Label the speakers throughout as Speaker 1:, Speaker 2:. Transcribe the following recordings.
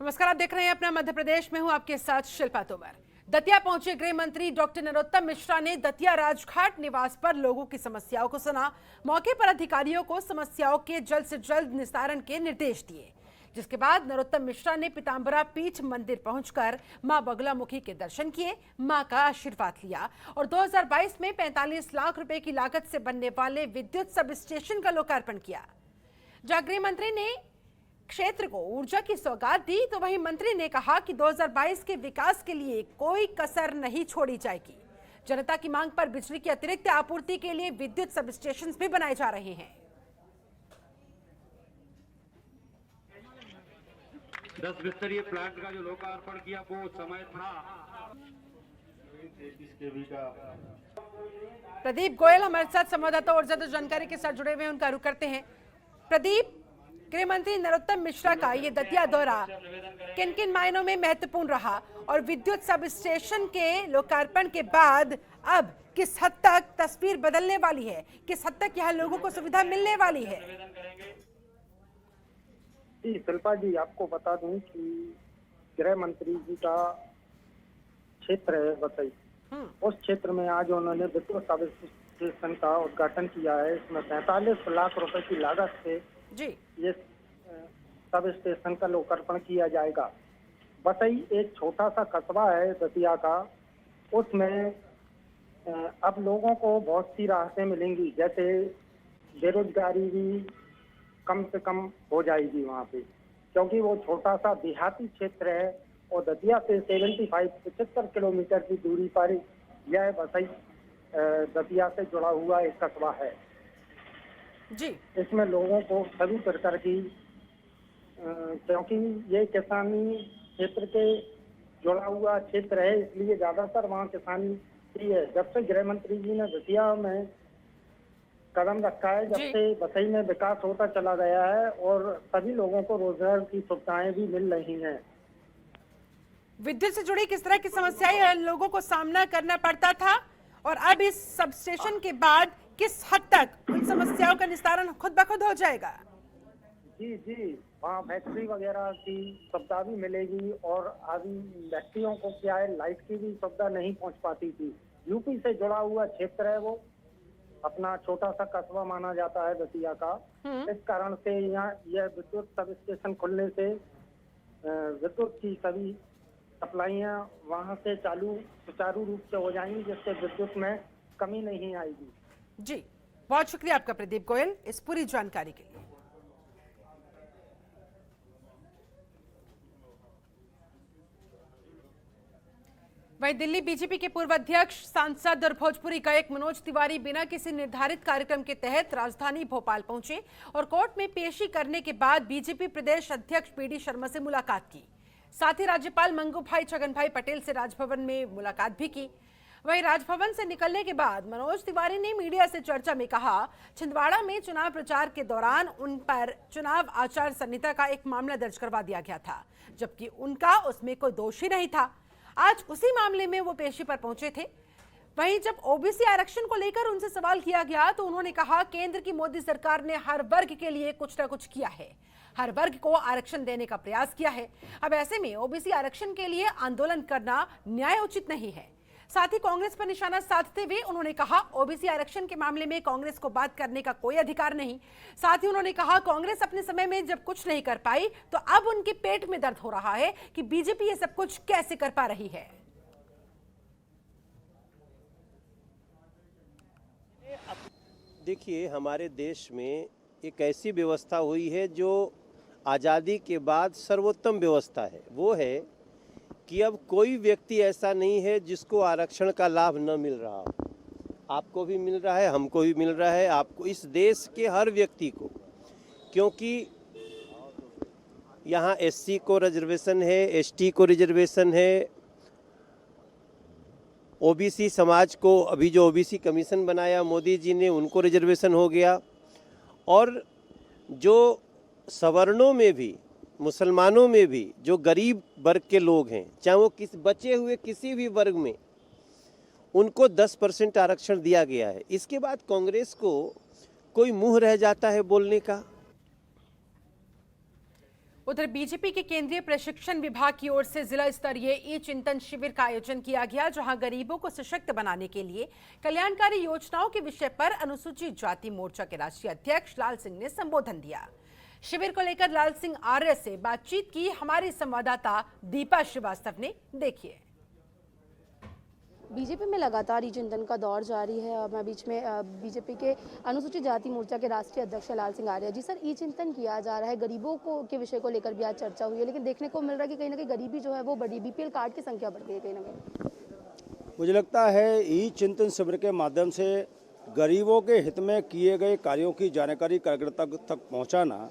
Speaker 1: नमस्कार, आप देख रहे हैं अपना मध्य प्रदेश में हूं आपके साथ शिल्पा तोमर। दतिया पहुंचे गृह मंत्री डॉक्टर नरोत्तम मिश्रा ने दतिया राजघाट निवास पर लोगों की समस्याओं को सुना। मौके पर अधिकारियों को समस्याओं के जल्द से जल्द निस्तारण के निर्देश दिए, जिसके बाद नरोत्तम मिश्रा ने पीताम्बरा पीठ मंदिर पहुंचकर मां बगलामुखी के दर्शन किए, मां का आशीर्वाद लिया और 2022 में 45 लाख रुपए की लागत से बनने वाले विद्युत सब स्टेशन का लोकार्पण किया। जहां गृह मंत्री ने क्षेत्र को ऊर्जा की सौगात दी, तो वहीं मंत्री ने कहा कि 2022 के विकास के लिए कोई कसर नहीं छोड़ी जाएगी। जनता की मांग पर बिजली की अतिरिक्त आपूर्ति के लिए विद्युत सब स्टेशन भी बनाए जा रहे हैं।
Speaker 2: 10 बिस्तरीय प्लांट का जो लोकार्पण किया वो समय था।
Speaker 1: प्रदीप गोयल हमारे साथ संवाददाता और ज्यादा जानकारी के साथ जुड़े हुए हैं, उनका रुख करते हैं। प्रदीप, गृह मंत्री नरोत्तम मिश्रा का ये दतिया दौरा किन किन मायनों में महत्वपूर्ण रहा और विद्युत सब स्टेशन के लोकार्पण के बाद अब किस हद तक तस्वीर बदलने वाली है, किस हद तक यहाँ लोगों को सुविधा मिलने वाली है?
Speaker 3: जी शिल्पा जी, आपको बता दूं कि गृह मंत्री जी का क्षेत्र है बतई, उस क्षेत्र में आज उन्होंने विद्युत सब स्टेशन का उद्घाटन किया है। इसमें 45 लाख रुपए की लागत से
Speaker 1: जी
Speaker 3: ये सब स्टेशन का लोकार्पण किया जाएगा। बतई एक छोटा सा कस्बा है दतिया का, उसमें अब लोगों को बहुत सी राहतें मिलेंगी, जैसे बेरोजगारी भी कम से कम हो जाएगी वहाँ पे, क्योंकि वो छोटा सा देहाती क्षेत्र है और दतिया से 75 किलोमीटर की दूरी पर यह बसई दतिया से जुड़ा हुआ एक कस्बा है
Speaker 1: जी।
Speaker 3: इसमें लोगों को सभी प्रकार की क्योंकि ये किसानी क्षेत्र के जुड़ा हुआ क्षेत्र है, इसलिए ज्यादातर वहाँ किसानी ही है। जब से गृह मंत्री जी ने दतिया में कदम रखा है, जब से बसई में विकास होता चला गया है और सभी लोगों को रोजगार की सुविधाएं भी मिल रही हैं।
Speaker 1: विद्युत से जुड़ी किस तरह की समस्याएं लोगों को सामना करना पड़ता था और अब इस सब स्टेशन के बाद किस हद तक उन समस्याओं का निस्तारण खुद ब खुद हो जाएगा?
Speaker 3: जी, वहाँ फैक्ट्री वगैरह की सुविधा भी मिलेगी और अभी व्यक्तियों को क्या है, लाइट की भी सुविधा नहीं पहुँच पाती थी। यूपी से जुड़ा हुआ क्षेत्र है, वो अपना छोटा सा कस्बा माना जाता है दतिया का। इस कारण से यहाँ यह विद्युत सब स्टेशन खुलने से विद्युत की सभी सप्लाइयाँ वहाँ से चालू सुचारू रूप से हो जाएंगी, जिससे विद्युत में कमी नहीं आएगी।
Speaker 1: जी, बहुत शुक्रिया आपका प्रदीप गोयल इस पूरी जानकारी के लिए। वहीं दिल्ली बीजेपी के पूर्व अध्यक्ष, सांसद और भोजपुरी गायक मनोज तिवारी बिना किसी निर्धारित कार्यक्रम के तहत राजधानी भोपाल पहुंचे और कोर्ट में पेशी करने के बाद बीजेपी प्रदेश अध्यक्ष पीडी शर्मा से मुलाकात की। साथ ही राज्यपाल मंगू भाई छगन भाई पटेल से राजभवन में मुलाकात भी की। वहीं राजभवन से निकलने के बाद मनोज तिवारी ने मीडिया से चर्चा में कहा, छिंदवाड़ा में चुनाव प्रचार के दौरान उन पर चुनाव आचार संहिता का एक मामला दर्ज करवा दिया गया था, जबकि उनका उसमें कोई दोष ही नहीं था। आज उसी मामले में वो पेशी पर पहुंचे थे। वहीं जब ओबीसी आरक्षण को लेकर उनसे सवाल किया गया तो उन्होंने कहा, केंद्र की मोदी सरकार ने हर वर्ग के लिए कुछ न कुछ किया है, हर वर्ग को आरक्षण देने का प्रयास किया है। अब ऐसे में ओबीसी आरक्षण के लिए आंदोलन करना न्याय उचित नहीं है। साथ ही कांग्रेस पर निशाना साधते हुए उन्होंने कहा, ओबीसी आरक्षण के मामले में कांग्रेस को बात करने का कोई अधिकार नहीं। साथ ही उन्होंने कहा, कांग्रेस अपने समय में जब कुछ नहीं कर पाई तो अब उनके पेट में दर्द हो रहा है कि बीजेपी ये सब कुछ कैसे कर पा रही है।
Speaker 4: देखिए, हमारे देश में एक ऐसी व्यवस्था हुई है जो आज़ादी के बाद सर्वोत्तम व्यवस्था है। वो है कि अब कोई व्यक्ति ऐसा नहीं है जिसको आरक्षण का लाभ न मिल रहा हो। आपको भी मिल रहा है, हमको भी मिल रहा है, आपको, इस देश के हर व्यक्ति को, क्योंकि यहाँ एससी को रिजर्वेशन है, एसटी को रिजर्वेशन है, ओबीसी समाज को अभी जो ओबीसी कमीशन बनाया मोदी जी ने, उनको रिजर्वेशन हो गया। और जो सवर्णों में भी, मुसलमानों में भी जो गरीब वर्ग के लोग हैं, चाहे वो बचे हुए किसी भी वर्ग में, उनको 10% आरक्षण दिया गया है। इसके बाद कांग्रेस को कोई मुंह रह जाता है बोलने का?
Speaker 1: उधर बीजेपी के केंद्रीय प्रशिक्षण विभाग की ओर से जिला स्तरीय ई चिंतन शिविर का आयोजन किया गया, जहां गरीबों को सशक्त बनाने के लिए कल्याणकारी योजनाओं के विषय पर अनुसूचित जाति मोर्चा के राष्ट्रीय अध्यक्ष लाल सिंह ने संबोधन दिया। शिविर को लेकर लाल सिंह आर्य से बातचीत की हमारी संवाददाता दीपा श्रीवास्तव ने। देखिए।
Speaker 5: बीजेपी में लगातार ई चिंतन का दौर जारी है और मैं बीच में बीजेपी के अनुसूचित जाति मोर्चा के राष्ट्रीय अध्यक्ष लाल सिंह आर्य जी। सर, ई चिंतन किया जा रहा है, गरीबों को के विषय को लेकर भी आज चर्चा हुई है, लेकिन देखने को मिल रहा है कि कहीं ना कहीं गरीबी जो है वो बढ़ी, बीपीएल कार्ड की संख्या बढ़ गई है कहीं ना कहीं।
Speaker 6: मुझे लगता है ई चिंतन शिविर के माध्यम से गरीबों के हित में किए गए कार्यों की जानकारी कार्यकर्ता तक पहुँचाना,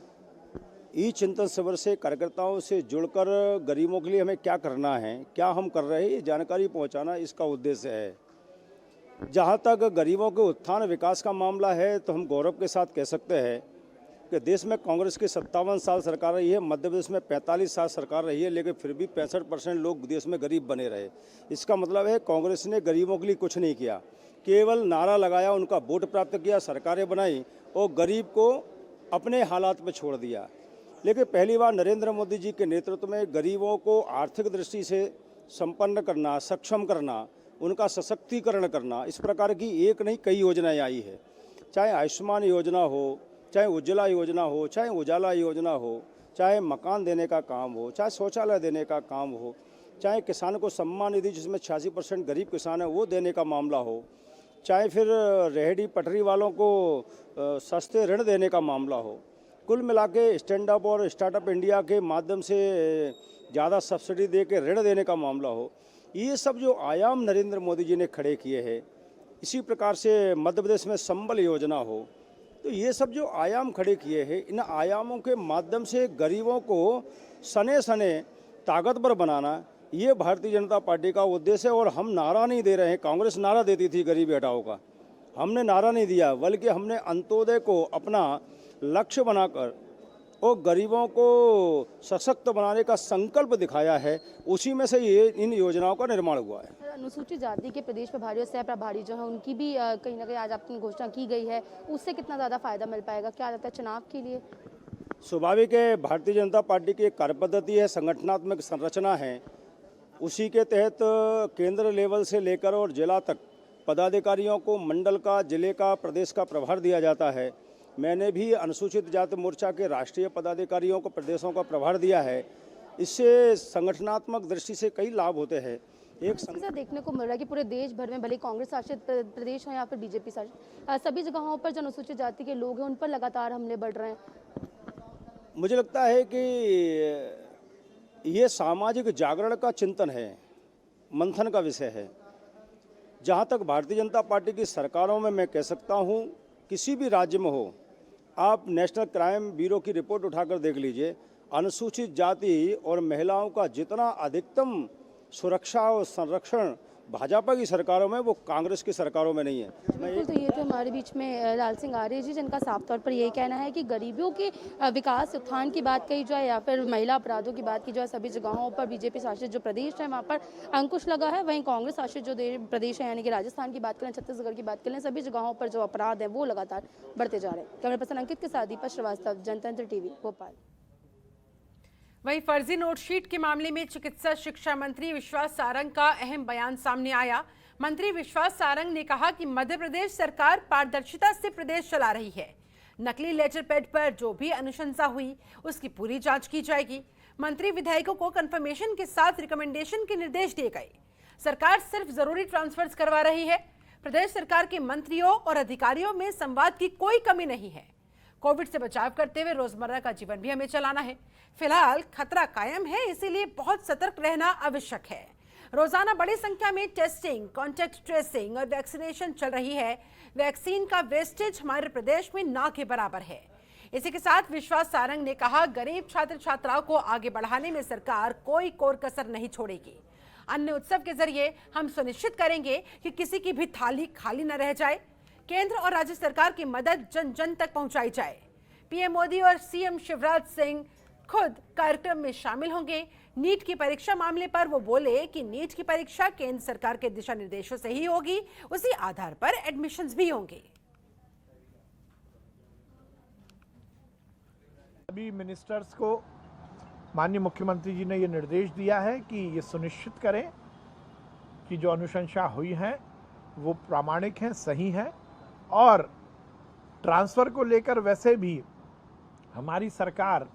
Speaker 6: ई चिंतन शिविर से कार्यकर्ताओं से जुड़कर गरीबों के लिए हमें क्या करना है, क्या हम कर रहे हैं, ये जानकारी पहुंचाना इसका उद्देश्य है। जहां तक गरीबों के उत्थान विकास का मामला है तो हम गौरव के साथ कह सकते हैं कि देश में कांग्रेस की 57 साल सरकार रही है, मध्य प्रदेश में 45 साल सरकार रही है, लेकिन फिर भी 65% लोग देश में गरीब बने रहे। इसका मतलब है कांग्रेस ने गरीबों के लिए कुछ नहीं किया, केवल नारा लगाया, उनका वोट प्राप्त किया, सरकारें बनाई और गरीब को अपने हालात में छोड़ दिया। लेकिन पहली बार नरेंद्र मोदी जी के नेतृत्व में गरीबों को आर्थिक दृष्टि से संपन्न करना, सक्षम करना, उनका सशक्तिकरण करना, इस प्रकार की एक नहीं कई योजनाएं आई है। चाहे आयुष्मान योजना हो, चाहे उज्ज्वला योजना हो, चाहे उजाला योजना हो, चाहे मकान देने का काम हो, चाहे शौचालय देने का काम हो, चाहे किसान को सम्मान निधि जिसमें 86% गरीब किसान है वो देने का मामला हो, चाहे फिर रेहड़ी पटरी वालों को सस्ते ऋण देने का मामला हो। कुल मिला के स्टैंड अप और स्टार्टअप इंडिया के माध्यम से ज़्यादा सब्सिडी दे के ऋण देने का मामला हो, ये सब जो आयाम नरेंद्र मोदी जी ने खड़े किए हैं, इसी प्रकार से मध्य प्रदेश में संबल योजना हो, तो ये सब जो आयाम खड़े किए हैं, इन आयामों के माध्यम से गरीबों को सने सने ताकतवर बनाना, ये भारतीय जनता पार्टी का उद्देश्य है। और हम नारा नहीं दे रहे हैं, कांग्रेस नारा देती थी गरीबी हटाओ का, हमने नारा नहीं दिया, बल्कि हमने अंत्योदय को अपना लक्ष्य बनाकर और गरीबों को सशक्त बनाने का संकल्प दिखाया है। उसी में से ये इन योजनाओं का निर्माण हुआ है।
Speaker 5: अनुसूचित जाति के प्रदेश प्रभारी और सह प्रभारी जो है उनकी भी कहीं ना कहीं आज आपकी घोषणा की गई है, उससे कितना ज़्यादा फायदा मिल पाएगा, क्या लगता है चुनाव के लिए?
Speaker 6: स्वाभाविक है, भारतीय जनता पार्टी की एक कार्यपद्धति है, संगठनात्मक संरचना है, उसी के तहत केंद्र लेवल से लेकर और जिला तक पदाधिकारियों को मंडल का, जिले का, प्रदेश का प्रभार दिया जाता है। मैंने भी अनुसूचित जाति मोर्चा के राष्ट्रीय पदाधिकारियों को प्रदेशों का प्रभार दिया है। इससे संगठनात्मक दृष्टि से कई लाभ होते हैं। एक
Speaker 5: देखने को मिल रहा है कि पूरे देश भर में भले कांग्रेस शासित प्रदेश हो या फिर बीजेपी शासित, सभी जगहों पर जो अनुसूचित जाति के लोग हैं उन पर लगातार हमले बढ़ रहे हैं।
Speaker 6: मुझे लगता है कि ये सामाजिक जागरण का चिंतन है, मंथन का विषय है। जहाँ तक भारतीय जनता पार्टी की सरकारों में मैं कह सकता हूँ, किसी भी राज्य में हो, आप नेशनल क्राइम ब्यूरो की रिपोर्ट उठाकर देख लीजिए, अनुसूचित जाति और महिलाओं का जितना अधिकतम सुरक्षा और संरक्षण भाजपा की सरकारों में, वो कांग्रेस की सरकारों में नहीं है।
Speaker 5: बिल्कुल, तो ये थे हमारे बीच में लाल सिंह आर्य जी, जिनका साफ तौर पर यही कहना है कि गरीबियों के विकास उत्थान की बात कही जाए या फिर महिला अपराधों की बात की जाए, सभी जगहों पर बीजेपी शासित जो प्रदेश है वहाँ पर अंकुश लगा है। वहीं कांग्रेस शासित जो प्रदेश है, यानी कि राजस्थान की बात करें, छत्तीसगढ़ की बात करें, सभी जगहों पर जो अपराध है वो लगातार बढ़ते जा रहे हैं। कैमरा पर्सन अंकित के साथ दीपा श्रीवास्तव, जनतंत्र टीवी, भोपाल।
Speaker 1: वहीं फर्जी नोटशीट के मामले में चिकित्सा शिक्षा मंत्री विश्वास सारंग का अहम बयान सामने आया। मंत्री विश्वास सारंग ने कहा कि मध्य प्रदेश सरकार पारदर्शिता से प्रदेश चला रही है। नकली लेटर पैड पर जो भी अनुशंसा हुई उसकी पूरी जांच की जाएगी। मंत्री विधायकों को कंफर्मेशन के साथ रिकमेंडेशन के निर्देश दिए गए। सरकार सिर्फ जरूरी ट्रांसफर्स करवा रही है। प्रदेश सरकार के मंत्रियों और अधिकारियों में संवाद की कोई कमी नहीं है। कोविड से बचाव करते हुए रोजमर्रा का जीवन भी हमें चलाना है। फिलहाल खतरा कायम है, इसीलिए बहुत सतर्क रहना आवश्यक है। रोजाना बड़ी संख्या में टेस्टिंग, कॉन्टैक्ट ट्रेसिंग और वैक्सीनेशन चल रही है। वैक्सीन का वेस्टेज हमारे प्रदेश में ना के बराबर है। इसी के साथ विश्वास सारंग ने कहा, गरीब छात्र छात्राओं को आगे बढ़ाने में सरकार कोई कोर कसर नहीं छोड़ेगी। अन्न उत्सव के जरिए हम सुनिश्चित करेंगे कि किसी की भी थाली खाली न रह जाए। केंद्र और राज्य सरकार की मदद जन जन तक पहुंचाई जाए। पीएम मोदी और सीएम शिवराज सिंह खुद कार्यक्रम में शामिल होंगे। नीट की परीक्षा मामले पर वो बोले कि नीट की परीक्षा केंद्र सरकार के दिशा निर्देशों से ही होगी, उसी आधार पर एडमिशंस भी होंगे।
Speaker 7: सभी मिनिस्टर्स को माननीय मुख्यमंत्री जी ने ये निर्देश दिया है कि ये सुनिश्चित करें कि जो अनुशंसा हुई है वो प्रामाणिक हैं, सही हैं, और ट्रांसफ़र को लेकर वैसे भी हमारी सरकार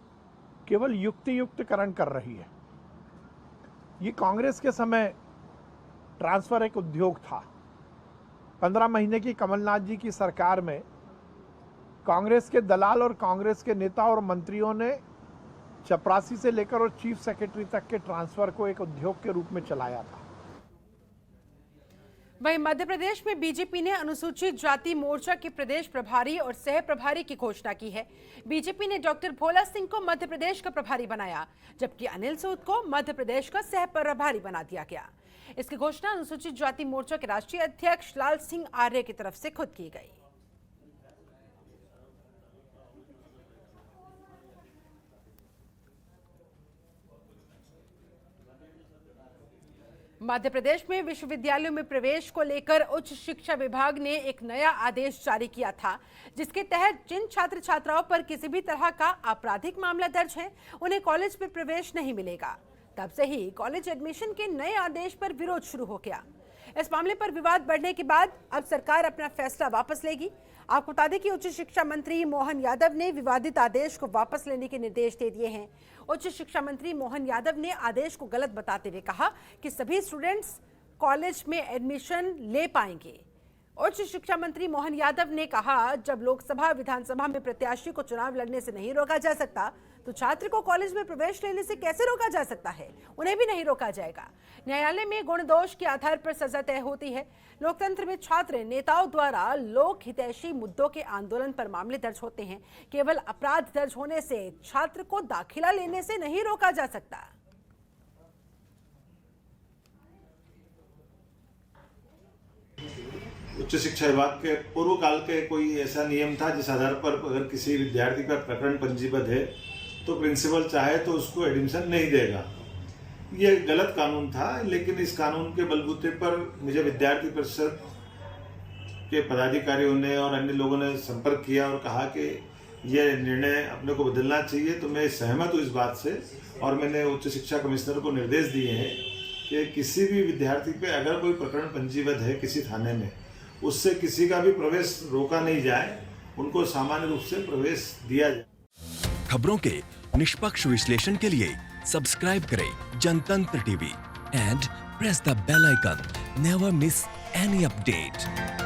Speaker 7: केवल युक्तियुक्तकरण कर रही है। ये कांग्रेस के समय ट्रांसफ़र एक उद्योग था। 15 महीने की कमलनाथ जी की सरकार में कांग्रेस के दलाल और कांग्रेस के नेता और मंत्रियों ने चपरासी से लेकर और चीफ सेक्रेटरी तक के ट्रांसफर को एक उद्योग के रूप में चलाया था।
Speaker 1: वहीं मध्य प्रदेश में बीजेपी ने अनुसूचित जाति मोर्चा के प्रदेश प्रभारी और सह प्रभारी की घोषणा की है। बीजेपी ने डॉक्टर भोला सिंह को मध्य प्रदेश का प्रभारी बनाया, जबकि अनिल सूद को मध्य प्रदेश का सह प्रभारी बना दिया गया। इसकी घोषणा अनुसूचित जाति मोर्चा के राष्ट्रीय अध्यक्ष लाल सिंह आर्य की तरफ से खुद की गई। मध्य प्रदेश में विश्वविद्यालयों में प्रवेश को लेकर उच्च शिक्षा विभाग ने एक नया आदेश जारी किया था, जिसके तहत जिन छात्र छात्राओं पर किसी भी तरह का आपराधिक मामला दर्ज है, उन्हें कॉलेज में प्रवेश नहीं मिलेगा। तब से ही कॉलेज एडमिशन के नए आदेश पर विरोध शुरू हो गया। इस मामले पर विवाद बढ़ने के बाद अब सरकार अपना फैसला वापस लेगी। आपको बता दें कि उच्च शिक्षा मंत्री मोहन यादव ने विवादित आदेश को वापस लेने के निर्देश दे दिए हैं। उच्च शिक्षा मंत्री मोहन यादव ने आदेश को गलत बताते हुए कहा कि सभी स्टूडेंट्स कॉलेज में एडमिशन ले पाएंगे। उच्च शिक्षा मंत्री मोहन यादव ने कहा, जब लोकसभा विधानसभा में प्रत्याशी को चुनाव लड़ने से नहीं रोका जा सकता, तो छात्र को कॉलेज में प्रवेश लेने से कैसे रोका जा सकता है? उन्हें भी नहीं रोका जाएगा। न्यायालय में गुण दोष के आधार पर सजा तय होती है। लोकतंत्र में छात्र नेताओं द्वारा लोक हितैषी मुद्दों के आंदोलन पर मामले दर्ज होते हैं। केवल अपराध दर्ज होने से छात्र को दाखिला लेने से नहीं रोका जा सकता।
Speaker 8: उच्च शिक्षा विभाग के पूर्व काल के कोई ऐसा नियम था जिस आधार पर अगर किसी विद्यार्थी का प्रकरण पंजीबद्ध है तो प्रिंसिपल चाहे तो उसको एडमिशन नहीं देगा। ये गलत कानून था, लेकिन इस कानून के बलबूते पर मुझे विद्यार्थी परिषद के पदाधिकारियों ने और अन्य लोगों ने संपर्क किया और कहा कि यह निर्णय अपने को बदलना चाहिए। तो मैं सहमत हूँ इस बात से, और मैंने उच्च शिक्षा कमिश्नर को निर्देश दिए हैं कि किसी भी विद्यार्थी पे अगर कोई प्रकरण पंजीबद्ध है किसी थाने में, उससे किसी का भी प्रवेश रोका नहीं जाए, उनको सामान्य रूप से प्रवेश दिया जाए।
Speaker 9: खबरों के निष्पक्ष विश्लेषण के लिए सब्सक्राइब करें Jantantra TV and press the bell icon. Never miss any update.